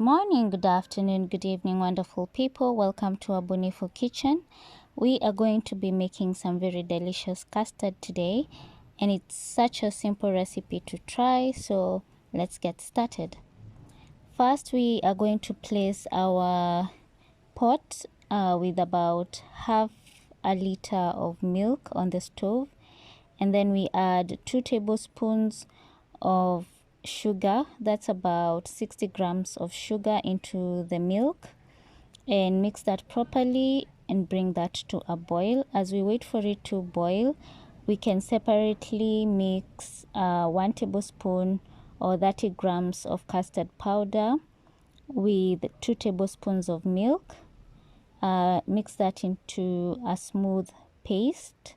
Morning, good afternoon, good evening, wonderful people. Welcome to our beautiful kitchen. We are going to be making some very delicious custard today, and it's such a simple recipe to try, so let's get started. First, we are going to place our pot with about half a liter of milk on the stove, and then we add 2 tablespoons of sugar. That's about 60 grams of sugar into the milk, and mix that properly and bring that to a boil. As we wait for it to boil, we can separately mix 1 tablespoon or 30 grams of custard powder with 2 tablespoons of milk. Mix that into a smooth paste,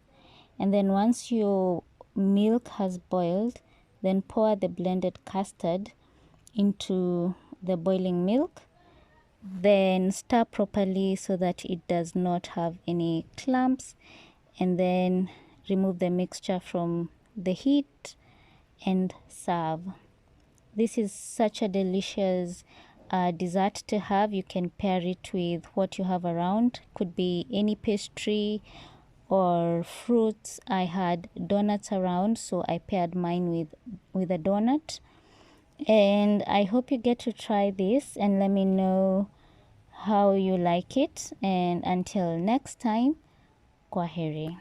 and then once your milk has boiled, then pour the blended custard into the boiling milk. Then stir properly so that it does not have any clumps, and then remove the mixture from the heat and serve. This is such a delicious dessert to have. You can pair it with what you have around. Could be any pastry or fruits. I had donuts around, so I paired mine with a donut. And I hope you get to try this and let me know how you like it. And until next time, kwaheri.